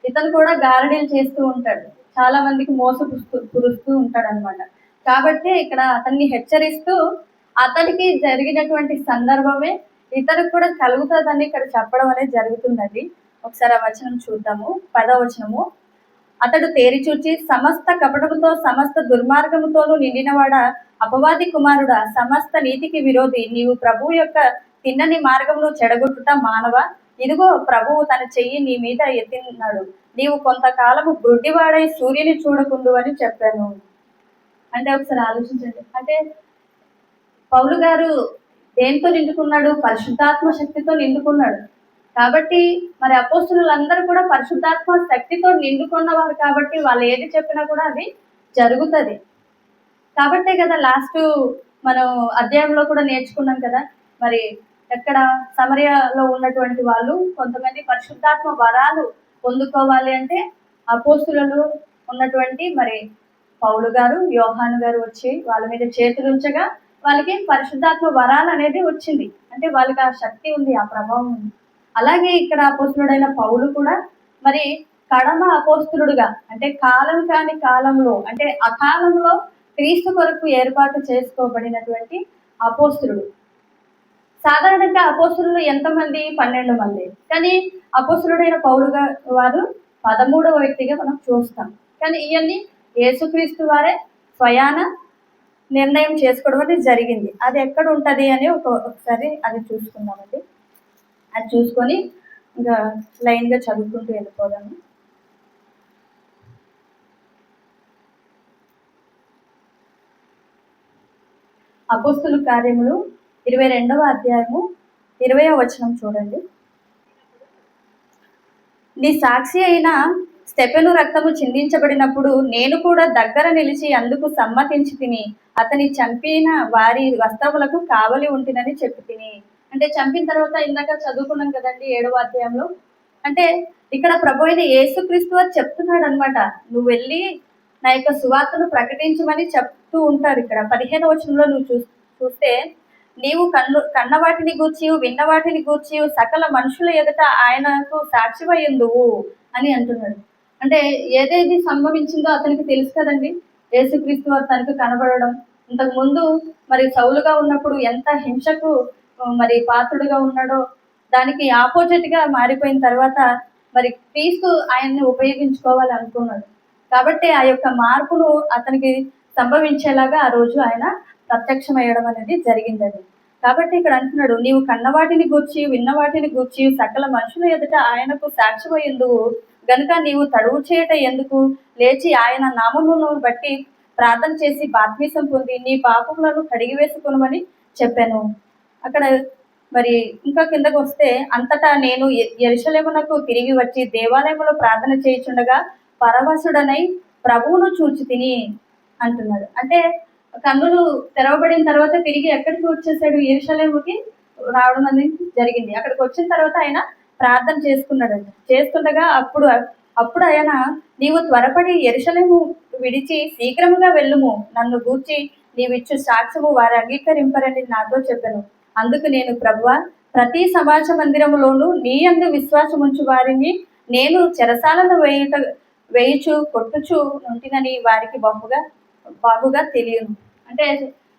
ఇతను కూడా గారడీలు చేస్తూ ఉంటాడు, చాలా మందికి పురుస్తూ ఉంటాడు అనమాట. కాబట్టి ఇక్కడ అతన్ని హెచ్చరిస్తూ అతనికి జరిగినటువంటి సందర్భమే ఇతనికి కూడా కలుగుతుందని ఇక్కడ చెప్పడం అనేది జరుగుతుందండి. ఒకసారి ఆ వచనం చూద్దాము. 10వ వచనము. అతడు తేరి చూచి సమస్త కపటముతో సమస్త దుర్మార్గముతోనూ నిండినవాడ, అపవాది కుమారుడా, సమస్త నీతికి విరోధి, నీవు ప్రభువు యొక్క తిన్నని మార్గమును చెడగొట్టుట మానవ. ఇదిగో ప్రభువు తన చెయ్యి నీ మీద ఎత్తినాడు, నీవు కొంతకాలము గుడ్డివాడై సూర్యుని చూడకుందు అని చెప్పాను. అంటే ఒకసారి ఆలోచించండి. అంటే పౌలు గారు దేంతో నిండుకున్నాడు? పరిశుద్ధాత్మ శక్తితో నిండుకున్నాడు. కాబట్టి మరి అపోస్తులందరూ కూడా పరిశుద్ధాత్మ శక్తితో నిండుకున్నవారు కాబట్టి వాళ్ళు ఏది చెప్పినా కూడా అది జరుగుతుంది. కాబట్టే కదా లాస్ట్ మనం అధ్యాయంలో కూడా నేర్చుకున్నాం కదా, మరి ఎక్కడ సమరయలో ఉన్నటువంటి వాళ్ళు కొంతమంది పరిశుద్ధాత్మ వరాలు పొందుకోవాలి అంటే అపోస్తులలో ఉన్నటువంటి మరి పౌలు గారు, యోహాను గారు వచ్చి వాళ్ళ మీద చేతులు ఉంచగా వాళ్ళకి పరిశుద్ధాత్మ వరాలు అనేది వచ్చింది. అంటే వాళ్ళకి ఆ శక్తి ఉంది, ఆ ప్రభావం ఉంది. అలాగే ఇక్కడ అపోస్తులుడైన పౌలు కూడా మరి కడమ అపోస్తులుడుగా, అంటే కాలం కాని కాలంలో, అంటే అకాలంలో క్రీస్తు కొరకు ఏర్పాటు చేసుకోబడినటువంటి అపోస్తులుడు. సాధారణంగా అపోస్తులు ఎంతమంది? 12 మంది. కానీ అపోస్తులుడైన పౌలు వారు 13వ వ్యక్తిగా మనం చూస్తాం. కానీ ఇవన్నీ యేసుక్రీస్తు వారే స్వయాన నిర్ణయం చేసుకోవడం అనేది జరిగింది. అది ఎక్కడ ఉంటుంది అని ఒకసారి అది చూసుకుందామండి. అది చూసుకొని ఇంకా లైన్గా చదువుకుంటూ వెళ్ళిపోదాము. అపోస్తుల కార్యములు 22వ అధ్యాయము 20వ వచనం చూడండి. నీ సాక్షి అయిన స్టెఫెను రక్తము చిందించబడినప్పుడు నేను కూడా దగ్గర నిలిచి అందుకు సమ్మతించి తిని అతని చంపిన వారి వస్త్రములకు కావలి ఉంటినని చెప్పి తిని. అంటే చంపిన తర్వాత ఇందాక చదువుకున్నాం కదండి 7వ అధ్యాయంలో. అంటే ఇక్కడ ప్రభు అయిన యేసుక్రీస్తు వారు చెప్తున్నాడు అనమాట, నువ్వు వెళ్ళి నా యొక్క సువార్తను ప్రకటించమని చెప్తూ ఉంటారు. ఇక్కడ 15వ వచనంలో నువ్వు చూస్తే నీవు కన్న వాటిని గూర్చి విన్న వాటిని గూర్చి సకల మనుషుల ఎదుట ఆయనకు సాక్షివయ్యుందువు అని అంటున్నాడు. అంటే ఏదేది సంభవించిందో అతనికి తెలుసు కదండి. యేసుక్రీస్తు వారు తనకు కనబడడం, ఇంతకు ముందు మరి సౌలుగా ఉన్నప్పుడు ఎంత హింసకు మరి పాత్రుడుగా ఉన్నాడో దానికి ఆపోజిట్గా మారిపోయిన తర్వాత మరి క్రీస్తు ఆయన్ని ఉపయోగించుకోవాలి అనుకున్నాడు. కాబట్టి ఆ యొక్క మార్పును అతనికి సంభవించేలాగా ఆ రోజు ఆయన ప్రత్యక్షమయ్యడం అనేది జరిగిందండి. కాబట్టి ఇక్కడ అంటున్నాడు, నీవు కన్నవాటిని గూర్చి విన్నవాటిని గూర్చి సకల మనుషుల ఎదుట ఆయనకు సాక్షివయ్యుందువు గనుక నీవు తడువు చేయట ఎందుకు? లేచి ఆయన నామమును బట్టి ప్రార్థన చేసి బాప్తిసం పొంది నీ పాపములను కడిగి వేసుకొనమని చెప్పాను. అక్కడ మరి ఇంకా కిందకు వస్తే, అంతటా నేను యెరూషలేమునకు తిరిగి వచ్చి దేవాలయంలో ప్రార్థన చేయుచుండగా పరవశుడనై ప్రభువును చూచి తిని అంటున్నాడు. అంటే కన్నులు తెరవబడిన తర్వాత తిరిగి ఎక్కడికి వచ్చేసాడు? యెరూషలేముకి రావడం అనేది జరిగింది. అక్కడికి వచ్చిన తర్వాత ఆయన ప్రార్థన చేసుకున్నాడంట. చేస్తుండగా అప్పుడు ఆయన, నీవు త్వరపడి యెరూషలేము విడిచి శీఘ్రముగా వెళ్ళుము, నన్ను గూర్చి నీవిచ్చు సాక్ష్యము వారు అంగీకరింపరని నాతో చెప్పాను. అందుకు నేను, ప్రభువా, ప్రతి సమాజ మందిరములోనూ నీ యందు విశ్వాసం ఉంచు వారిని నేను చెరసాలను వేయుచు కొట్టుచు ఉంటినని వారికి బాగుగా తెలియను. అంటే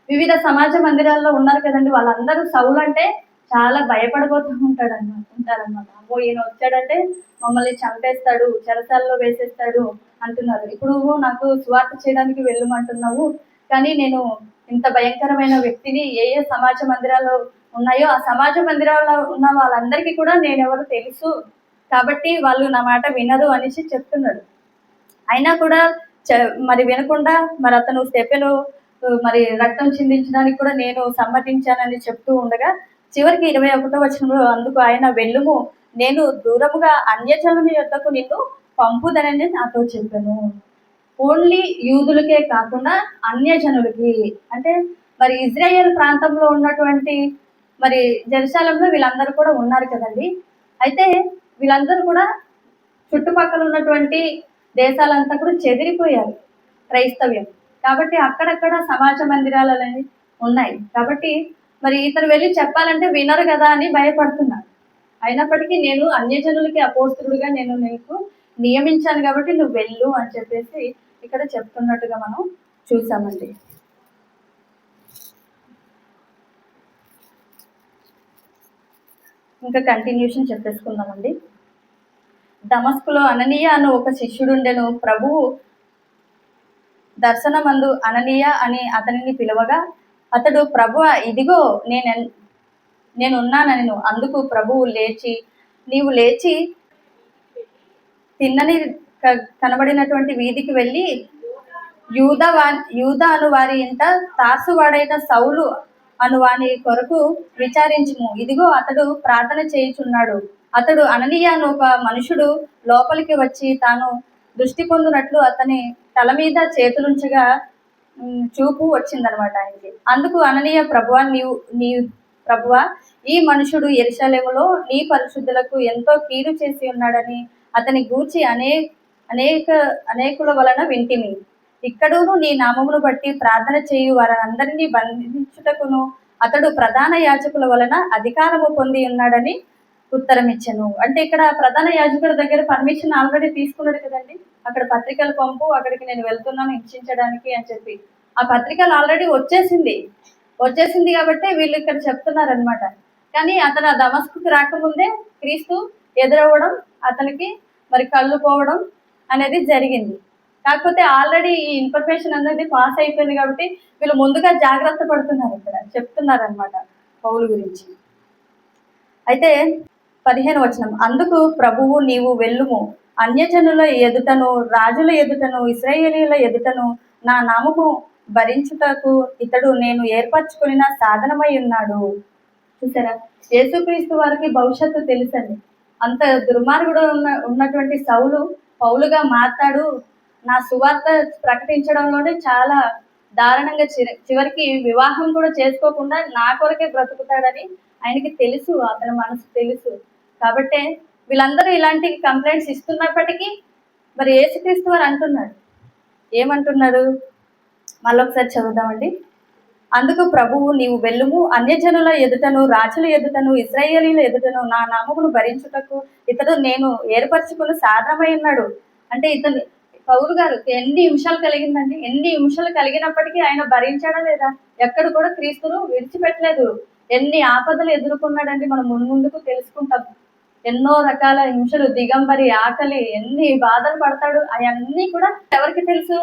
వివిధ సమాజ మందిరాల్లో ఉన్నారు కదండి, వాళ్ళందరూ సౌలు అంటే చాలా భయపడబోతూ ఉంటారు. అంటారనమాట. అమ్మో ఈయన వచ్చాడంటే మమ్మల్ని చంపేస్తాడు, చెరసాలలో వేసేస్తాడు అంటున్నారు. ఇప్పుడు నాకు సువార్త చేయడానికి వెళ్ళమంటున్నావు, కానీ నేను ఇంత భయంకరమైన వ్యక్తిని, ఏ ఏ సమాజ మందిరాల్లో ఉన్నాయో ఆ సమాజ మందిరాల్లో ఉన్న వాళ్ళందరికీ కూడా నేనెవరో తెలుసు, కాబట్టి వాళ్ళు నా మాట వినరు అనేసి చెప్తున్నాడు. అయినా కూడా మరి వినకుండా మరి అతను స్టెఫెను మరి రక్తం చిందించడానికి కూడా నేను సమ్మతించానని చెప్తూ ఉండగా చివరికి 21వ వచనంలో అందుకు ఆయన, వెళ్ళుము, నేను దూరముగా అన్యజనుల యొద్దకు నిన్ను పంపుదనని నాతో చెప్పాను. ఓన్లీ యూదులకే కాకుండా అన్యజనులకి, అంటే మరి ఇజ్రాయేల్ ప్రాంతంలో ఉన్నటువంటి మరి జెరూసలేంలో వీళ్ళందరూ కూడా ఉన్నారు కదండి. అయితే వీళ్ళందరూ కూడా చుట్టుపక్కల ఉన్నటువంటి దేశాలంతా కూడా చెదిరిపోయారు క్రైస్తవ్యం. కాబట్టి అక్కడక్కడ సమాజ మందిరాలని ఉన్నాయి. కాబట్టి మరి ఇతను వెళ్ళి చెప్పాలంటే వినరు కదా అని భయపడుతున్నారు. అయినప్పటికీ నేను అన్యజనులకి అపోస్తలుడిగా నేను నీకు నియమించాను కాబట్టి నువ్వు వెళ్ళు అని చెప్పేసి ఇక్కడ చెప్తున్నట్టుగా మనం చూసామండి. ఇంకా కంటిన్యూషన్ చెప్పేసుకుందామండి. దమస్కులో అననీయ అను ఒక శిష్యుడుండెను. ప్రభువు దర్శనమందు అననీయ అని అతనిని పిలవగా అతడు, ప్రభువ ఇదిగో నేనున్నానెను. అందుకు ప్రభువు లేచి, నీవు లేచి తిన్నని కనబడినటువంటి వీధికి వెళ్ళి యూదా అను వారి ఇంట తార్సువాడైన సౌలు అను వాని కొరకు విచారించుము. ఇదిగో అతడు ప్రార్థన చేయుచున్నాడు. అతడు అననీయ అను ఒక మనుషుడు లోపలికి వచ్చి తాను దృష్టి పొందినట్లు అతని తల మీద చేతులుంచగా చూపు వచ్చిందనమాట ఆయనకి. అందుకు అననీయ, ప్రభువా ఈ మనుషుడు యెరూషలేములో నీ పరిశుద్ధులకు ఎంతో కీడు చేసి ఉన్నాడని అతని గూర్చి అనేకుల వలన వింటిమి. ఇక్కడును నీ నామమును బట్టి ప్రార్థన చేయు వారందరినీ బంధించుటకును అతడు ప్రధాన యాజకుల వలన అధికారము పొంది ఉన్నాడని ఉత్తరం ఇచ్చాను. అంటే ఇక్కడ ప్రధాన యాజకుడి దగ్గర పర్మిషన్ ఆల్రెడీ తీసుకున్నాడు కదండి. అక్కడ పత్రికలు పంపు, అక్కడికి నేను వెళ్తున్నాను హింసించడానికి అని చెప్పి ఆ పత్రికలు ఆల్రెడీ వచ్చేసింది కాబట్టి వీళ్ళు ఇక్కడ చెప్తున్నారనమాట. కానీ అతను ఆ దమస్కుకి రాకముందే క్రీస్తు ఎదురవ్వడం, అతనికి మరి కళ్ళు పోవడం అనేది జరిగింది. కాకపోతే ఆల్రెడీ ఈ ఇన్ఫర్మేషన్ అనేది పాస్ అయిపోయింది కాబట్టి వీళ్ళు ముందుగా జాగ్రత్త పడుతున్నారు, ఇక్కడ చెప్తున్నారనమాట పౌలు గురించి. అయితే 15వ వచనం, అందుకు ప్రభువు, నీవు వెళ్ళుము, అన్యజనుల ఎదుటను రాజుల ఎదుటను ఇశ్రాయేలీయుల ఎదుటను నా నామము భరించుటకు ఇతడు నేను ఏర్పరచుకున్న సాధనమై ఉన్నాడు. చూసారా, యేసుక్రీస్తు వారికి భవిష్యత్తు తెలుసండి. అంత దుర్మార్గుడు ఉన్నటువంటి సౌలు పౌలుగా మాట్లాడు, నా సువార్త ప్రకటించడంలోనే చాలా దారుణంగా చివరికి వివాహం కూడా చేసుకోకుండా నా కొరకే బ్రతుకుతాడని ఆయనకి తెలుసు, అతని మనసు తెలుసు. కాబట్టే వీళ్ళందరూ ఇలాంటి కంప్లైంట్స్ ఇస్తున్నప్పటికీ మరి యేసుక్రీస్తు వారు అంటున్నాడు, ఏమంటున్నాడు మళ్ళొకసారి చదువుదామండి. అందుకు ప్రభువు, నీవు వెళ్ళుము, అన్యజనుల ఎదుటను రాజుల ఎదుటను ఇశ్రాయేలీయుల ఎదుటను నా నామమును భరించుటకు ఇతడు నేను ఏర్పరచుకుని సాధనమై ఉన్నాడు. అంటే ఇతను పౌలు గారు ఎన్ని హింసలు కలిగిందండి, ఎన్ని హింసలు కలిగినప్పటికీ ఆయన భరించాడా లేదా? ఎక్కడ కూడా క్రీస్తును విడిచిపెట్టలేదు. ఎన్ని ఆపదలు ఎదుర్కొన్నాడండి, మనం ముందుకు తెలుసుకుంటాం. ఎన్నో రకాల హింసలు, దిగంబరి, ఆకలి, ఎన్ని బాధలు పడతాడు. అవన్నీ కూడా ఎవరికి తెలుసు?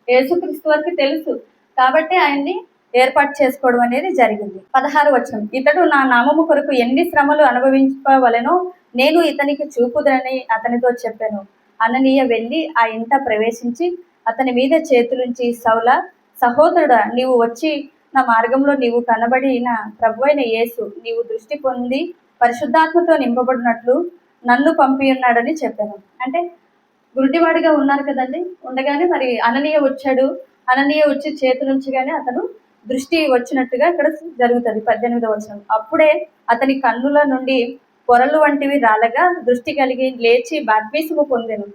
యేసుక్రీస్తు వారికి తెలుసు. కాబట్టి ఆయన్ని ఏర్పాటు చేసుకోవడం అనేది జరిగింది. 16వ వచనం, ఇతడు నా నామము కొరకు ఎన్ని శ్రమలు అనుభవించుకోవలెనో నేను ఇతనికి చూపుదనని అతనితో చెప్పాను. అననీయ వెళ్ళి ఆ ఇంట ప్రవేశించి అతని మీద చేతులుంచి, సౌల సహోదరుడా, నీవు వచ్చి నా మార్గంలో నీవు కనబడిన ప్రభువైన యేసు నీవు దృష్టి పొంది పరిశుద్ధాత్మతో నింపబడినట్లు నన్ను పంపి ఉన్నాడని చెప్పాను. అంటే గురుడివాడిగా ఉన్నారు కదండి, ఉండగానే మరి అననీయ వచ్చాడు. అననీయ వచ్చి చేతులుంచగానే అతను దృష్టి వచ్చినట్టుగా ఇక్కడ జరుగుతుంది. 18వ వచనం, అప్పుడే అతని కన్నుల నుండి పొరలు వంటివి రాలగా దృష్టి కలిగి లేచి బాప్తిసము పొందెను.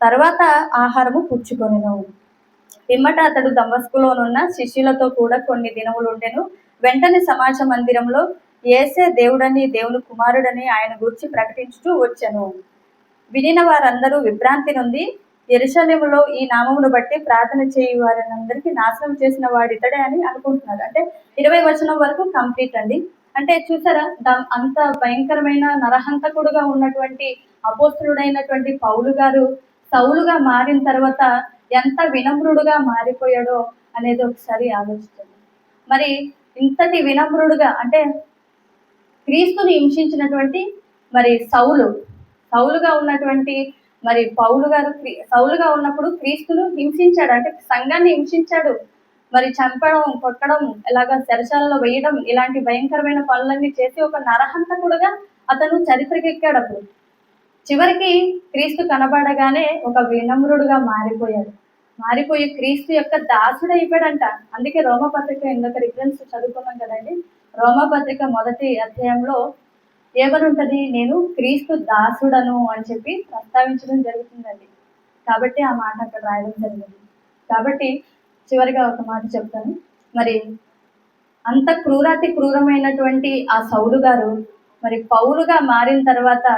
తర్వాత ఆహారము పుచ్చుకొనెను. పిమ్మట అతడు దమస్కులోనున్న శిష్యులతో కూడా కొన్ని దినములు ఉండెను. వెంటనే సమాజ మందిరంలో యేసే దేవుడని, దేవుని కుమారుడని ఆయన గురించి ప్రకటించుతూ వచ్చెను. వినిన వారందరూ విభ్రాంతి నుండి యెరూషలేములో ఈ నామమును బట్టి ప్రార్థన చేయి వారందరికీ నాశనం చేసిన వాడు ఇతడే అని అనుకుంటున్నారు. అంటే 20వ వచనం వరకు కంప్లీట్ అండి. అంటే చూసారా, అంత భయంకరమైన నరహంతకుడుగా ఉన్నటువంటి అపోస్తులుడైనటువంటి పౌలు గారు సౌలుగా మారిన తర్వాత ఎంత వినమ్రుడుగా మారిపోయాడో అనేది ఒకసారి ఆలోచించండి. మరి ఇంతటి వినమ్రుడుగా అంటే క్రీస్తుని హింసించినటువంటి మరి సౌలుగా ఉన్నటువంటి మరి పౌలు గారు సౌలుగా ఉన్నప్పుడు క్రీస్తును హింసించాడు, అంటే సంఘాన్ని హింసించాడు. మరి చంపడం, కొట్టడం, ఇలాగా చెరసాలలో వేయడం, ఇలాంటి భయంకరమైన పనులన్నీ చేసి ఒక నరహంతకుడుగా అతను చరిత్రకెక్కాడు. అప్పుడు చివరికి క్రీస్తు కనబడగానే ఒక వినమ్రుడుగా మారిపోయి క్రీస్తు యొక్క దాసుడు అయిపోయాడంట. అందుకే రోమపత్రిక ఇంకొక రిఫరెన్స్ చదువుకున్నాం కదండి. రోమపత్రిక 1వ అధ్యాయంలో ఏమనుంటది, నేను క్రీస్తు దాసుడను అని చెప్పి ప్రస్తావించడం జరుగుతుందండి. కాబట్టి ఆ మాట అక్కడ రాయడం జరిగింది. కాబట్టి చివరిగా ఒక మాట చెప్తాను. మరి అంత క్రూరమైనటువంటి ఆ సౌలు గారు మరి పౌలుగా మారిన తర్వాత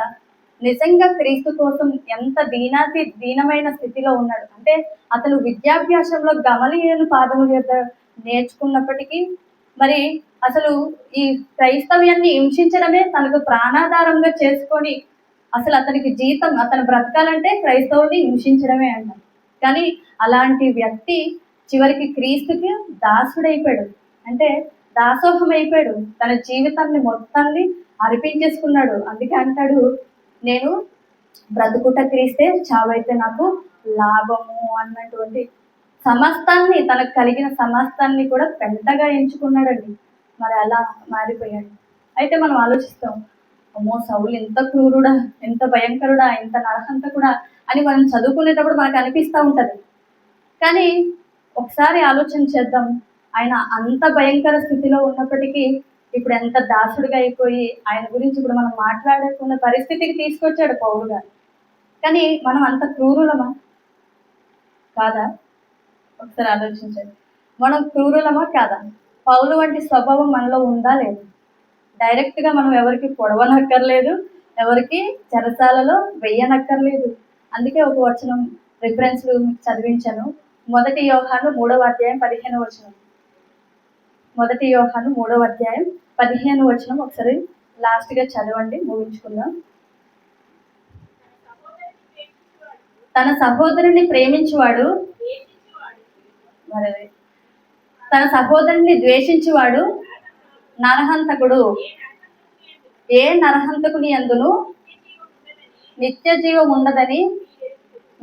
నిజంగా క్రీస్తు కోసం ఎంత దీనమైన స్థితిలో ఉన్నాడు అంటే, అతను విద్యాభ్యాసంలో గమలీయేలు పాదముల యొక్క నేర్చుకున్నప్పటికీ మరి అసలు ఈ క్రైస్తవ్యాన్ని హింసించడమే తనకు ప్రాణాధారంగా చేసుకొని అసలు అతనికి జీతం, అతను బ్రతకాలంటే క్రైస్తవుని హింసించడమే అంటారు. కానీ అలాంటి వ్యక్తి చివరికి క్రీస్తుకి దాసుడైపోయాడు, అంటే దాసోహం అయిపోయాడు. తన జీవితాన్ని మొత్తాన్ని అర్పించేసుకున్నాడు. అందుకే అంటాడు, నేను బ్రతుకుట క్రీస్తే, చావైతే నాకు లాభము అన్నటువంటి సమస్తాన్ని, తనకు కలిగిన సమస్తాన్ని కూడా పెంటగా ఎంచుకున్నాడండి. మరి అలా మారిపోయాడు. అయితే మనం ఆలోచిస్తాం, అమ్మో సౌలు ఎంత క్రూరుడా, ఎంత భయంకరుడా, ఎంత నరహంతకుడా అని మనం చదువుకునేటప్పుడు మనకు అనిపిస్తూ ఉంటది. కానీ ఒకసారి ఆలోచన చేద్దాం, ఆయన అంత భయంకర స్థితిలో ఉన్నప్పటికీ ఇప్పుడు ఎంత దాసుడిగా అయిపోయి ఆయన గురించి ఇప్పుడు మనం మాట్లాడుకున్న పరిస్థితికి తీసుకొచ్చాడు పౌలు గారు. కానీ మనం అంత క్రూరులమా కాదా? ఒకసారి ఆలోచించండి, మనం క్రూరులమా కాదా? పౌలు వంటి స్వభావం మనలో ఉందా లేదు? డైరెక్ట్గా మనం ఎవరికి పొడవనక్కర్లేదు, ఎవరికి చెరసాలలో వెయ్యనక్కర్లేదు. అందుకే ఒక వచనం రిఫరెన్స్లు చదివించాను. 1 యోహాను 3వ అధ్యాయం 15వ వచనం. 1 యోహాను 3వ అధ్యాయం 15వ వచనం ఒకసారి లాస్ట్గా చదవండి, ముగించుకుందాం. తన సహోదరుని ప్రేమించువాడు, మరి తన సహోదరుని ద్వేషించువాడు నరహంతకుడు. ఏ నరహంతకుని యందును నిత్య జీవం ఉండదని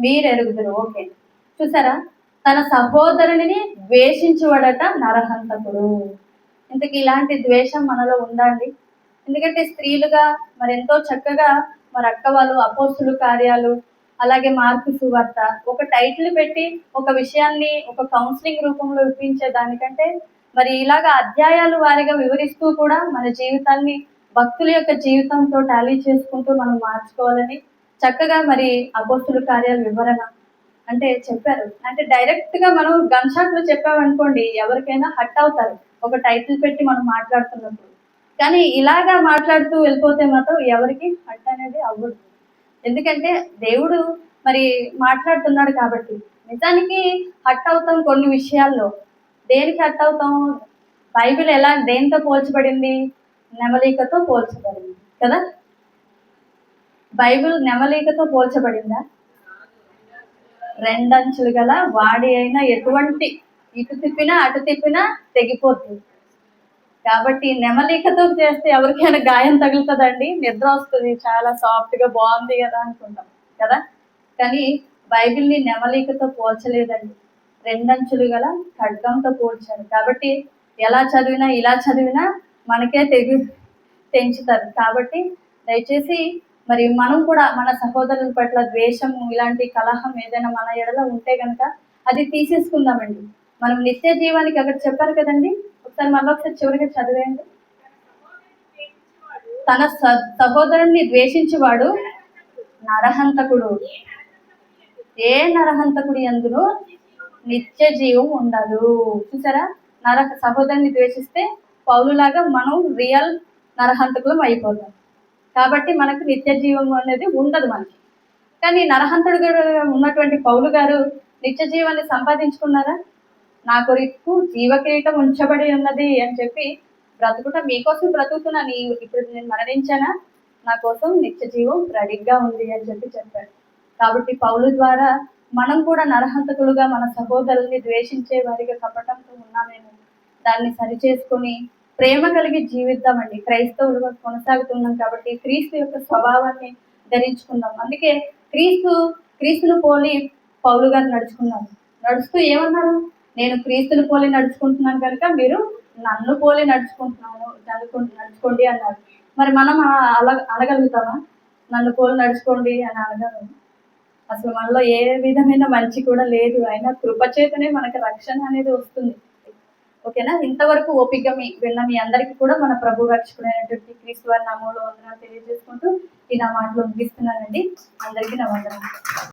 మీరెరుగుదురు. ఓకే, చూసారా, తన సహోదరుని ద్వేషించువాడట నరహంతకుడు. ఇంతకు ఇలాంటి ద్వేషం మనలో ఉందండి? ఎందుకంటే స్త్రీలుగా మరి ఎంతో చక్కగా మరి అక్క వాళ్ళు అపోస్తుల కార్యాలు, అలాగే మార్కు సువార్త ఒక టైటిల్ పెట్టి ఒక విషయాన్ని ఒక కౌన్సిలింగ్ రూపంలో ఇప్పించే దానికంటే మరి ఇలాగా అధ్యాయాలు వారిగా వివరిస్తూ కూడా మన జీవితాన్ని భక్తుల యొక్క జీవితంతో టాలీ చేసుకుంటూ మనం మార్చుకోవాలని చక్కగా మరి అపోస్తుల కార్యాల వివరణ అంటే చెప్పారు. అంటే డైరెక్ట్గా మనం గన్ షాట్లో చెప్పామనుకోండి ఎవరికైనా హట్ అవుతారు, ఒక టైటిల్ పెట్టి మనం మాట్లాడుతున్నప్పుడు. కానీ ఇలాగా మాట్లాడుతూ వెళ్ళిపోతే మాత్రం ఎవరికి హట్ అనేది అవ్వదు. ఎందుకంటే దేవుడు మరి మాట్లాడుతున్నాడు కాబట్టి. నిజానికి హట్ అవుతాం కొన్ని విషయాల్లో. దేనికి హట్ అవుతాం? బైబిల్ దేనితో పోల్చబడింది? నెమలికతో పోల్చబడింది కదా. బైబిల్ నెమలికతో పోల్చబడిందా? రెండంచులు గల వాడి అయినా ఎటువంటి ఇటు తిప్పినా అటు తిప్పినా తెగిపోతుంది. కాబట్టి నెమలికతో చేస్తే ఎవరికైనా గాయం తగులుతుందండి, నిద్ర వస్తుంది, చాలా సాఫ్ట్గా బాగుంది కదా అనుకుంటాం కదా. కానీ బైబిల్ని నెమలికతో పోల్చలేదండి, రెండంచులు గల ఖడ్గంతో పోల్చారు. కాబట్టి ఎలా చదివినా ఇలా చదివినా మనకే తెంచుతారు. కాబట్టి దయచేసి మరి మనం కూడా మన సహోదరుల పట్ల ద్వేషము, ఇలాంటి కలహం ఏదైనా మన ఎడలో ఉంటే కనుక అది తీసేసుకుందామండి. మనం నిత్య జీవానికి అక్కడ చెప్పారు కదండి, ఒకసారి మళ్ళీ ఒకసారి చివరిగా చదివేయండి. తన సహోదరుణ్ణి ద్వేషించువాడు నరహంతకుడు. ఏ నరహంతకుడి యందును నిత్య జీవం ఉండదు. చూసారా, సహోదరుని ద్వేషిస్తే పౌలులాగా మనం రియల్ నరహంతకులం అయిపోతాం. కాబట్టి మనకు నిత్య జీవం అనేది ఉండదు మనకి. కానీ నరహంతుడు ఉన్నటువంటి పౌలు గారు నిత్య జీవాన్ని సంపాదించుకున్నారా? నా కొరకు జీవ కిరీటం ఉంచబడి ఉన్నది అని చెప్పి బ్రతుకుట మీకోసం బ్రతుకుతున్నాను. ఇప్పుడు నేను మరణించానా, నా కోసం నిత్య జీవం రెడీగా ఉంది అని చెప్పాడు. కాబట్టి పౌలు ద్వారా మనం కూడా నరహంతకులుగా మన సహోదరుల్ని ద్వేషించే వారిగా కపటంతో ఉన్నామేమో దాన్ని సరిచేసుకొని ప్రేమ కలిగి జీవిద్దామండి. క్రైస్తవులుగా కొనసాగుతున్నాం కాబట్టి క్రీస్తు యొక్క స్వభావాన్ని ధరించుకుందాం. అందుకే క్రీస్తును పోలి పౌలు గారు నడుచుకున్నారు. నడుస్తూ ఏమన్నారు? నేను క్రీస్తుని పోలి నడుచుకుంటున్నాను కనుక మీరు నన్ను పోలి నడుచుకోండి అన్నారు. మరి మనం అలా అనగలుగుతామా? నన్ను పోలి నడుచుకోండి అని అనగలం. అసలు మనలో ఏ విధమైన మంచి కూడా లేదు. అయినా కృపచేతనే మనకు రక్షణ అనేది వస్తుంది. ఓకేనా? ఇంతవరకు ఓపిక విన్న మీ అందరికీ కూడా మన ప్రభు రక్షకుడైనటువంటి క్రీస్తు వారి నామములో వందనాలు తెలియజేసుకుంటూ ఈ నా మాటలు ముగిస్తున్నానండి. అందరికీ నా వందనాలు.